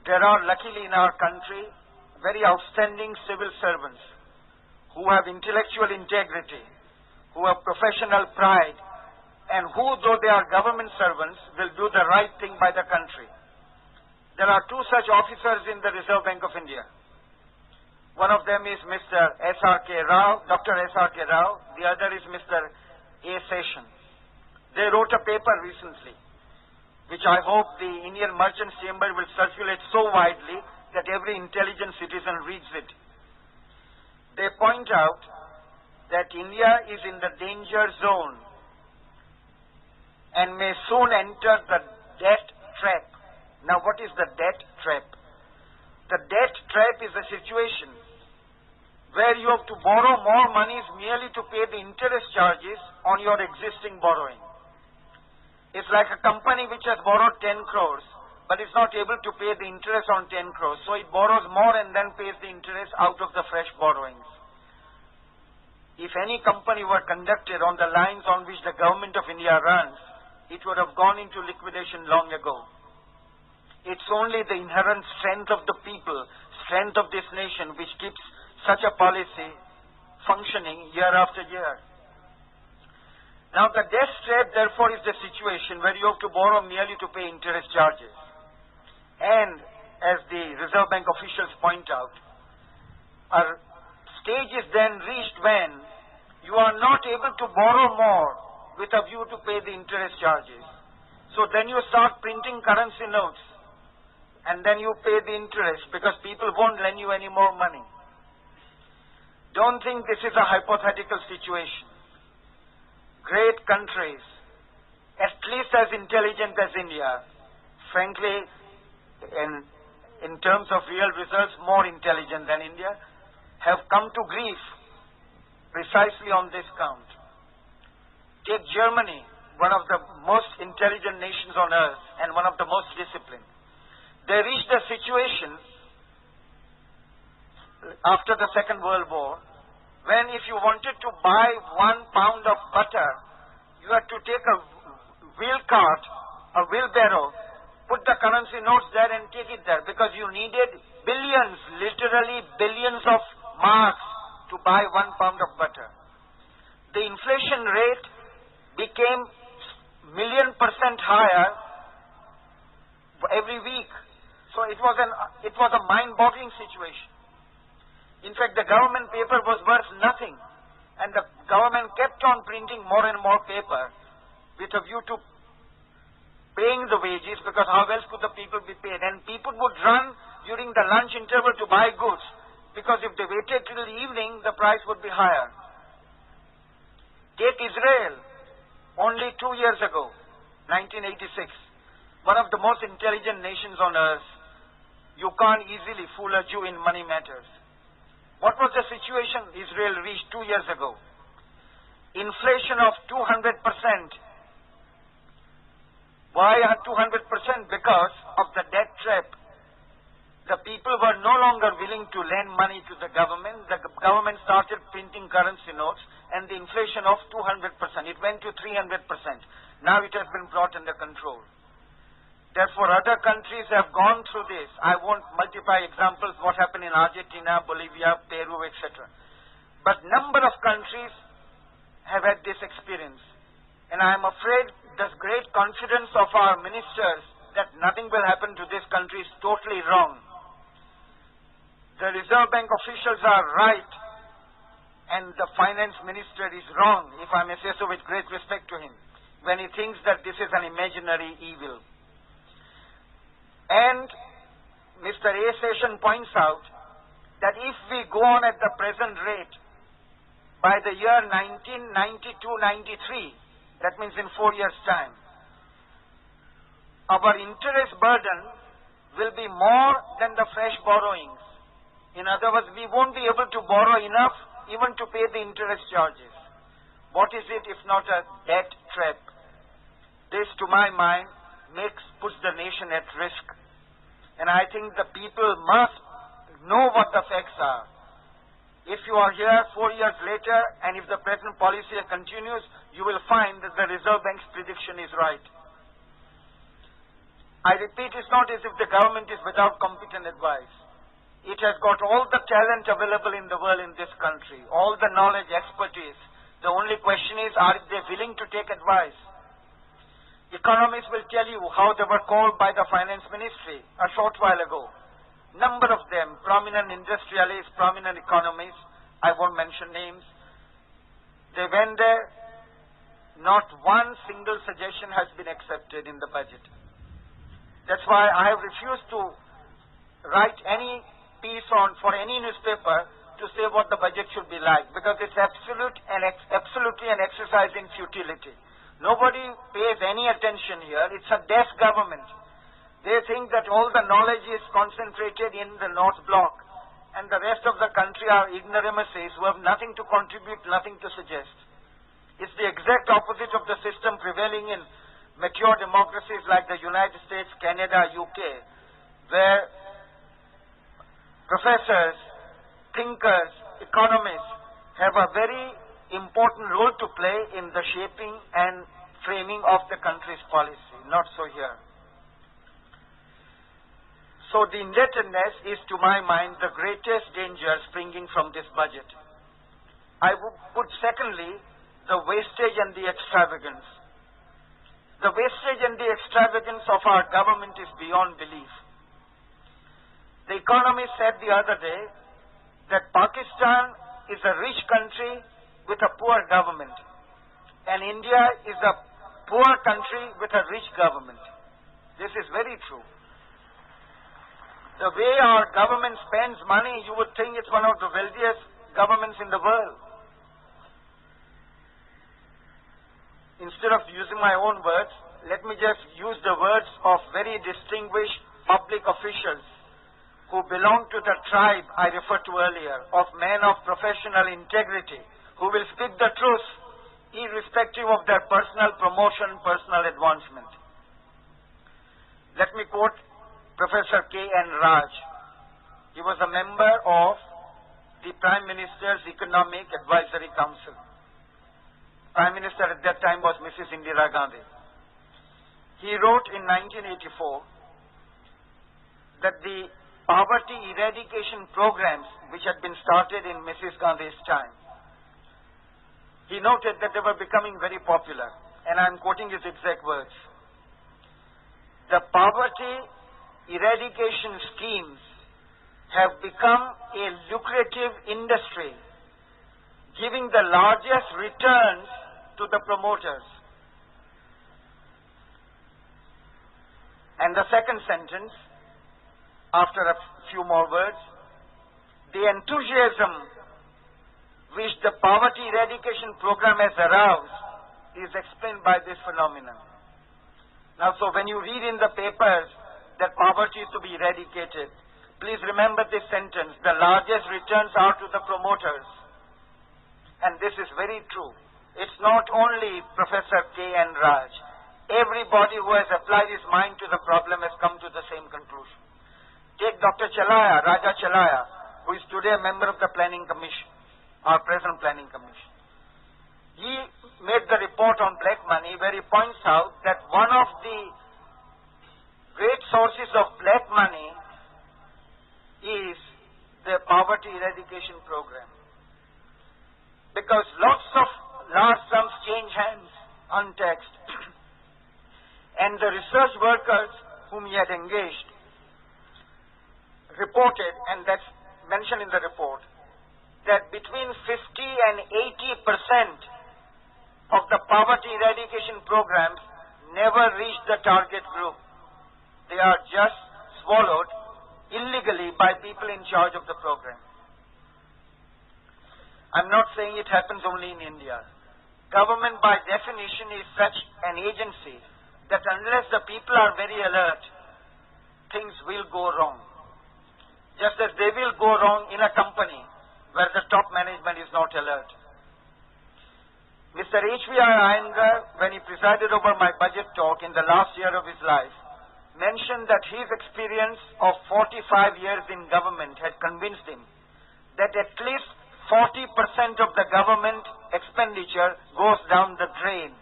There are, luckily in our country, very outstanding civil servants who have intellectual integrity, who have professional pride, and who, though they are government servants, will do the right thing by the country. There are two such officers in the Reserve Bank of India. One of them is Mr. S.R.K. Rao, Dr. S.R.K. Rao. The other is Mr. A. Session. They wrote a paper recently, which I hope the Indian Merchants Chamber will circulate so widely that every intelligent citizen reads it. They point out that India is in the danger zone and may soon enter the debt trap. Now, what is the debt trap? The debt trap is a situation where you have to borrow more monies merely to pay the interest charges on your existing borrowing. It's like a company which has borrowed 10 crores, but is not able to pay the interest on 10 crores. So it borrows more and then pays the interest out of the fresh borrowings. If any company were conducted on the lines on which the government of India runs, it would have gone into liquidation long ago. It's only the inherent strength of the people, strength of this nation, which keeps such a policy functioning year after year. Now, the debt trap, therefore, is the situation where you have to borrow merely to pay interest charges. And, as the Reserve Bank officials point out, a stage is then reached when you are not able to borrow more with a view to pay the interest charges. So then you start printing currency notes, and then you pay the interest because people won't lend you any more money. Don't think this is a hypothetical situation. Great countries, at least as intelligent as India, frankly, in terms of real results, more intelligent than India, have come to grief precisely on this count. Take Germany, one of the most intelligent nations on earth and one of the most disciplined. They reached a situation after the Second World War when if you wanted to buy 1 pound of butter, you had to take a wheel cart, a wheelbarrow, put the currency notes there and take it there because you needed billions, literally billions of marks to buy 1 pound of butter. The inflation rate became million% higher every week. So it was a mind-boggling situation. In fact, the government paper was worth nothing, and the government kept on printing more and more paper with a view to paying the wages, because how else could the people be paid? And people would run during the lunch interval to buy goods, because if they waited till the evening, the price would be higher. Take Israel. Only 2 years ago, 1986, one of the most intelligent nations on earth, you can't easily fool a Jew in money matters. What was the situation Israel reached 2 years ago? Inflation of 200%. Why 200%? Because of the debt trap. The people were no longer willing to lend money to the government. The government started printing currency notes, and the inflation of 200%. It went to 300%. Now it has been brought under control. Therefore, other countries have gone through this. I won't multiply examples what happened in Argentina, Bolivia, Peru, etc. But number of countries have had this experience. And I am afraid the great confidence of our ministers that nothing will happen to this country is totally wrong. The Reserve Bank officials are right, and the finance minister is wrong, if I may say so with great respect to him, when he thinks that this is an imaginary evil. And Mr. A. Session points out that if we go on at the present rate, by the year 1992-93, that means in 4 years' time, our interest burden will be more than the fresh borrowings. In other words, we won't be able to borrow enough even to pay the interest charges. What is it if not a debt trap? This, to my mind, puts the nation at risk. And I think the people must know what the facts are. If you are here 4 years later, and if the present policy continues, you will find that the Reserve Bank's prediction is right. I repeat, it's not as if the government is without competent advice. It has got all the talent available in the world in this country, all the knowledge, expertise. The only question is, are they willing to take advice? Economists will tell you how they were called by the finance ministry a short while ago. Number of them, prominent industrialists, prominent economists, I won't mention names. They went there, not one single suggestion has been accepted in the budget. That's why I have refused to write any piece on for any newspaper to say what the budget should be like, because it's absolutely an exercise in futility. Nobody pays any attention here. It's a deaf government. They think that all the knowledge is concentrated in the North Bloc, and the rest of the country are ignoramuses who have nothing to contribute, nothing to suggest. It's the exact opposite of the system prevailing in mature democracies like the United States, Canada, UK, where professors, thinkers, economists have a very important role to play in the shaping and framing of the country's policy. Not so here. So the indebtedness is, to my mind, the greatest danger springing from this budget. I would put secondly, the wastage and the extravagance. The wastage and the extravagance of our government is beyond belief. The Economist said the other day that Pakistan is a rich country with a poor government, and India is a poor country with a rich government. This is very true. The way our government spends money, you would think it's one of the wealthiest governments in the world. Instead of using my own words, let me just use the words of very distinguished public officials who belong to the tribe I referred to earlier, of men of professional integrity, who will speak the truth, irrespective of their personal promotion, personal advancement. Let me quote Professor K.N. Raj. He was a member of the Prime Minister's Economic Advisory Council. Prime Minister at that time was Mrs. Indira Gandhi. He wrote in 1984 that the poverty eradication programs which had been started in Mrs. Gandhi's time, he noted that they were becoming very popular, and I am quoting his exact words. The poverty eradication schemes have become a lucrative industry, giving the largest returns to the promoters. And the second sentence, after a few more words, the enthusiasm which the poverty eradication program has aroused is explained by this phenomenon. Now, so when you read in the papers that poverty is to be eradicated, please remember this sentence: the largest returns are to the promoters. And this is very true. It's not only Professor K.N. Raj. Everybody who has applied his mind to the problem has come to the same conclusion. Take Dr. Chalaya, Raja Chalaya, who is today a member of the Planning Commission, our present Planning Commission. He made the report on black money where he points out that one of the great sources of black money is the poverty eradication program. Because lots of large sums change hands untaxed. And the research workers whom he had engaged reported, and that's mentioned in the report, that between 50 and 80% of the poverty eradication programs never reach the target group. They are just swallowed illegally by people in charge of the program. I'm not saying it happens only in India. Government by definition is such an agency that unless the people are very alert, things will go wrong. Just as they will go wrong in a company where the top management is not alert. Mr. H.V.R. Iyengar, when he presided over my budget talk in the last year of his life, mentioned that his experience of 45 years in government had convinced him that at least 40% of the government expenditure goes down the drain.